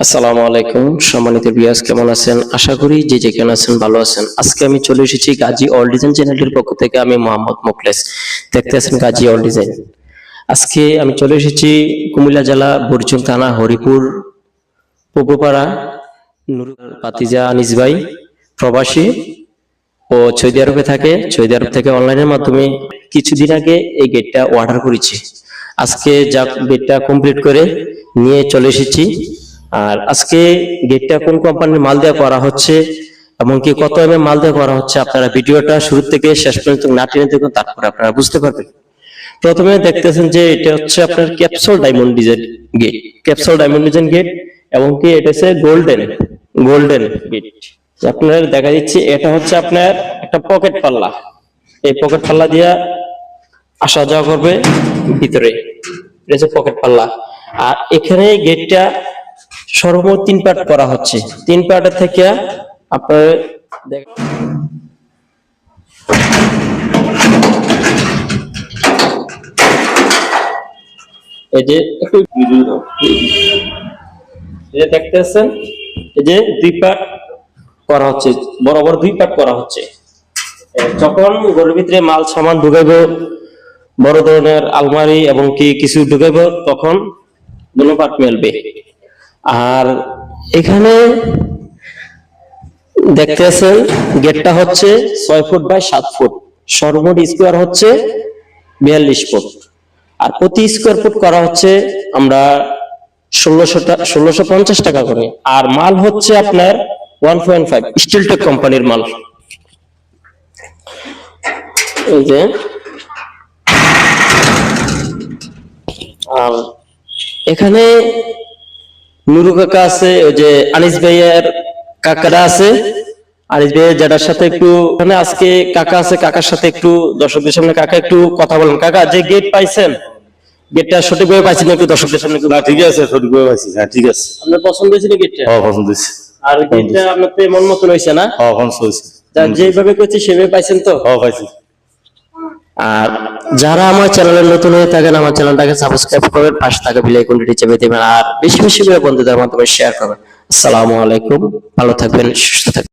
আসসালামু আলাইকুম সম্মানিত ভিউয়ার্স, কেমন আছেন? আশা করি যে যেখানে আছেন ভালো আছেন। আজকে আমি চলে এসেছি গাজী অল ডিজাইন চ্যানেলের পক্ষ থেকে। আমি মোহাম্মদ মোখলেস, দেখতে আছেন গাজী অল ডিজাইন। আজকে আমি চলে এসেছি কুমিল্লা জেলা বরিশাল থানা হরিপুর পুকুরপাড়া। পাতিজা আনিস ভাই প্রবাসী ও সৌদি আরবে থাকে। সৌদি আরব থেকে অনলাইনের মাধ্যমে কিছুদিন আগে এই গেটটা অর্ডার করেছি। আজকে যা গেটটা কমপ্লিট করে নিয়ে চলে এসেছি। আর আজকে গেটটা কোন কোম্পানির মাল দিয়ে করা হচ্ছে এবং কি কত এমএম মাল দিয়ে করা হচ্ছে, আপনারা ভিডিওটা শুরু থেকে শেষ পর্যন্ত না টেনে দেখুন, তারপরে আপনারা বুঝতে পারবেন। প্রথমে দেখতেছেন যে এটা হচ্ছে আপনার capsule diamond design gate, capsule diamond design gate এবং কি এটা হচ্ছে গোল্ডেন গেট। আপনার দেখা দিচ্ছে এটা হচ্ছে আপনার একটা পকেট পাল্লা। এই পকেট পাল্লা দিয়ে আসা যাওয়া করবে ভিতরে, এটা হচ্ছে পকেট পাল্লা। আর এখানে গেটটা সর্বমোট 3 পার্ট করা হচ্ছে। 3 পার্টের থেকে আপনার এই যে একটু দেখতেছেন, এই যে 2 পার্ট করা হচ্ছে, বরাবর 2 পার্ট করা হচ্ছে। যখন ঘরের ভিতরে মাল সামান ঢুকাইবো, বড় ধরনের আলমারি এবং কি কিছু ঢুকাইবো, তখন দুটো পার্ট মেলবে। আর এখানে দেখতেছেন গেটটা হচ্ছে 6 ফুট বাই 7 ফুট, সর্বমোট স্কোয়ার হচ্ছে 42 ফুট। আর প্রতি স্কোয়ার ফুট করা হচ্ছে আমরা 1650 টাকা করে। আর মাল হচ্ছে আপনার 1.5 স্টিলটেক কোম্পানির মাল। এই যে আর এখানে নুরু কাকা আছে, ওই যে আনিস ভাইয়ের কাকারা আছে, আনিস ভাইয়ের যেটার সাথে একটু মানে আজকে কাকা আছে, কাকার সাথে একটু দর্শকদের সামনে কাকা একটু কথা বলেন। কাকা, যে গেট পাইছেন, গেটটা সঠিকভাবে পাইছেন একটু দর্শকদের সামনে? ঠিক আছে, সঠিকভাবে পাইছি। হ্যাঁ, ঠিক আছে। আপনার পছন্দ হয়েছে গেটটা? হ্যাঁ, পছন্দ হয়েছে। আর গেটটা আপনার তো মন মতন হয়েছে না? হ্যাঁ, পছন্দ হয়েছে। যেভাবে করছি সেভাবে পাইছেন তো? হ্যাঁ, পাইছি। আর যারা আমার চ্যানেলে নতুন হয়ে থাকেন, আমার চ্যানেলটাকে সাবস্ক্রাইব করবেন, পাশে থাকা বেল আইকনটি চেপে দেবেন আর বেশি বেশি করে বন্ধুদের মাধ্যমে শেয়ার করবেন। আসসালামু আলাইকুম, ভালো থাকবেন, সুস্থ থাকবেন।